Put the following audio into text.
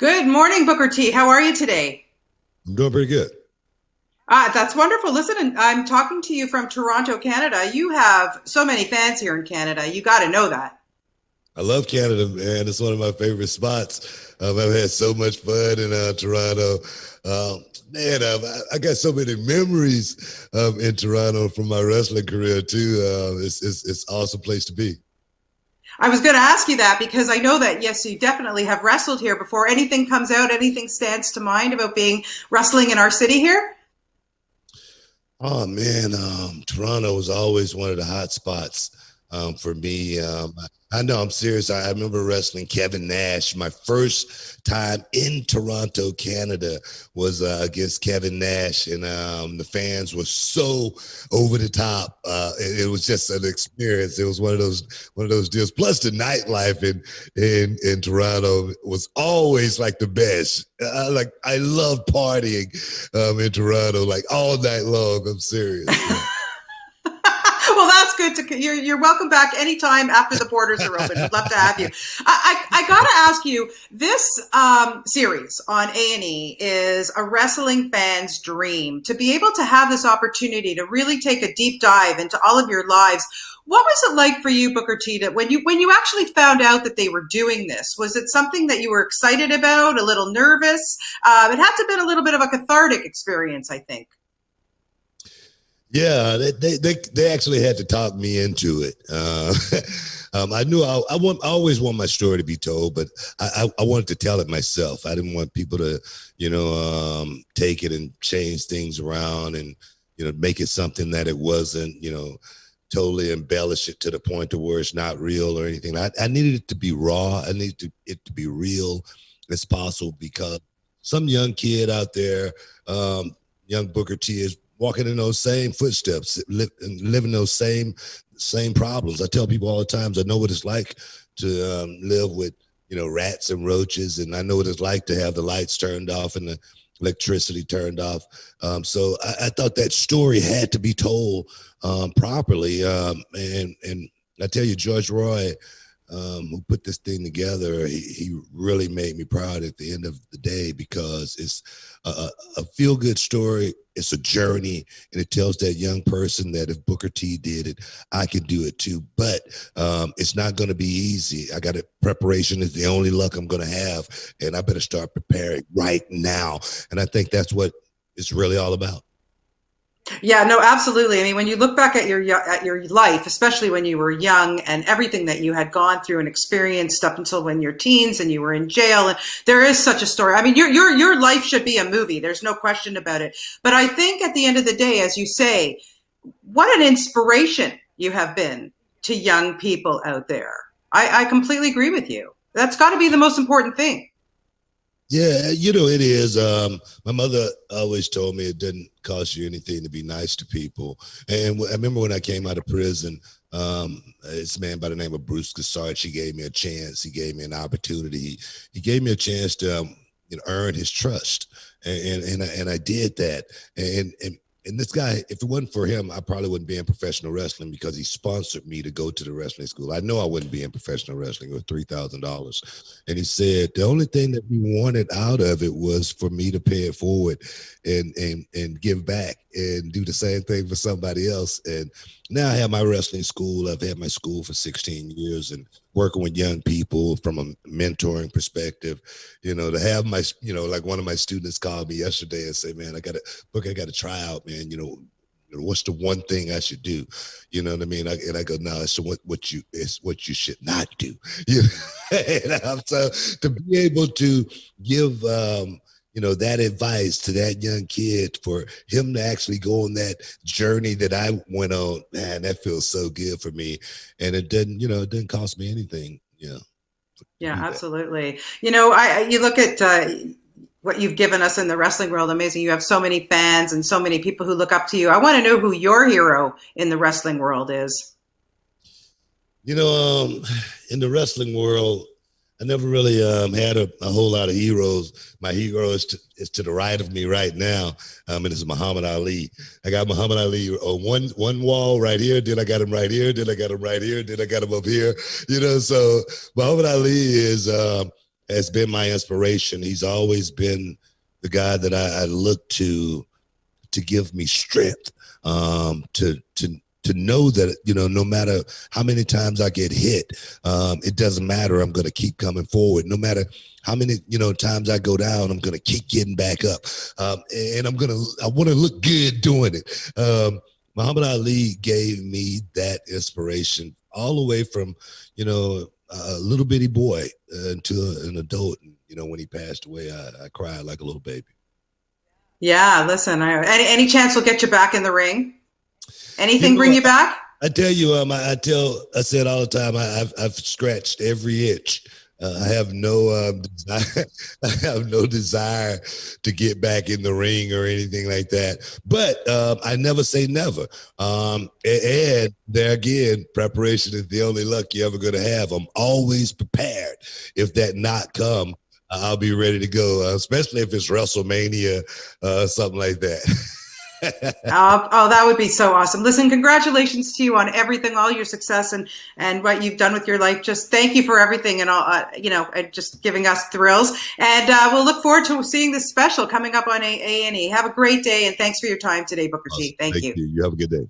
Good morning, Booker T. How are you today? I'm doing pretty good. That's wonderful. Listen, I'm talking to you from Toronto, Canada. You have so many fans here in Canada. You got to know that. I love Canada, man. It's one of my favorite spots. I've had so much fun in Toronto. Man, I got so many memories in Toronto from my wrestling career too. It's an awesome place to be. I was going to ask you that because I know that, yes, you definitely have wrestled here before. Anything comes out, anything stands to mind about being wrestling in our city here? Oh man, Toronto was always one of the hot spots for me. I know I'm serious. I remember wrestling Kevin Nash. My first time in Toronto, Canada, was against Kevin Nash, and the fans were so over the top. It was just an experience. It was one of those deals. Plus, the nightlife in Toronto was always like the best. I love partying in Toronto, like all night long. I'm serious. Yeah. Well, that's good. You're welcome back anytime after the borders are open. We'd love to have you. I got to ask you, this series on A&E is a wrestling fan's dream. To be able to have this opportunity to really take a deep dive into all of your lives, what was it like for you, Booker T, that when you actually found out that they were doing this? Was it something that you were excited about, a little nervous? It had to have been a little bit of a cathartic experience, I think. Yeah, they actually had to talk me into it. I knew I always want my story to be told, but I wanted to tell it myself. I didn't want people to, take it and change things around and, make it something that it wasn't, totally embellish it to the point to where it's not real or anything. I needed it to be raw. I needed it to be real as possible because some young kid out there, young Booker T, is walking in those same footsteps, living those same problems. I tell people all the time, I know what it's like to live with, rats and roaches, and I know what it's like to have the lights turned off and the electricity turned off. So I thought that story had to be told properly. And I tell you, George Roy, who put this thing together, he really made me proud at the end of the day because it's a feel-good story. It's a journey, and it tells that young person that if Booker T did it, I can do it too. But it's not going to be easy. I got it. Preparation is the only luck I'm going to have, and I better start preparing right now. And I think that's what it's really all about. Yeah, no, absolutely. I mean, when you look back at your life, especially when you were young and everything that you had gone through and experienced up until when you're teens and you were in jail, and there is such a story. I mean, your life should be a movie. There's no question about it. But I think at the end of the day, as you say, what an inspiration you have been to young people out there. I completely agree with you. That's got to be the most important thing. Yeah, it is. My mother always told me it didn't cost you anything to be nice to people. And I remember when I came out of prison, this man by the name of Bruce Gassard, he gave me a chance. He gave me an opportunity. He gave me a chance to earn his trust, and I did that. And this guy, if it wasn't for him, I probably wouldn't be in professional wrestling because he sponsored me to go to the wrestling school. I know I wouldn't be in professional wrestling with $3,000. And he said the only thing that we wanted out of it was for me to pay it forward and give back and do the same thing for somebody else. And now I have my wrestling school. I've had my school for 16 years and working with young people from a mentoring perspective, to have my, like one of my students called me yesterday and say, man, I got to try out, man, what's the one thing I should do? You know what I mean? And I go, no, it's what you should not do. So to be able to give, that advice to that young kid, for him to actually go on that journey that I went on, man, that feels so good for me. And it didn't cost me anything. Yeah, absolutely. You look at what you've given us in the wrestling world. Amazing. You have so many fans and so many people who look up to you. I want to know who your hero in the wrestling world is. In the wrestling world, I never really had a whole lot of heroes. My hero is to the right of me right now, and it's Muhammad Ali. I got Muhammad Ali on one wall right here, then I got him right here, then I got him right here, then I got him up here. So Muhammad Ali is has been my inspiration. He's always been the guy that I look to give me strength, to know that, you know, no matter how many times I get hit, it doesn't matter. I'm going to keep coming forward. No matter how many, you know, times I go down, I'm going to keep getting back up. And I want to look good doing it. Muhammad Ali gave me that inspiration all the way from, you know, a little bitty boy to an adult. And, you know, when he passed away, I cried like a little baby. Yeah, listen, any chance we'll get you back in the ring? Anything You know, bring you back? I tell you, I said all the time, I've scratched every itch. I have no desire, I have no desire to get back in the ring or anything like that. But I never say never. And there again, preparation is the only luck you're ever going to have. I'm always prepared. If that knock come, I'll be ready to go, especially if it's WrestleMania, something like that. Oh, that would be so awesome. Listen, congratulations to you on everything, all your success and what you've done with your life. Just thank you for everything and all, you know, and just giving us thrills. And we'll look forward to seeing this special coming up on A&E. Have a great day, and thanks for your time today, Booker T. Awesome. Thank you. You have a good day.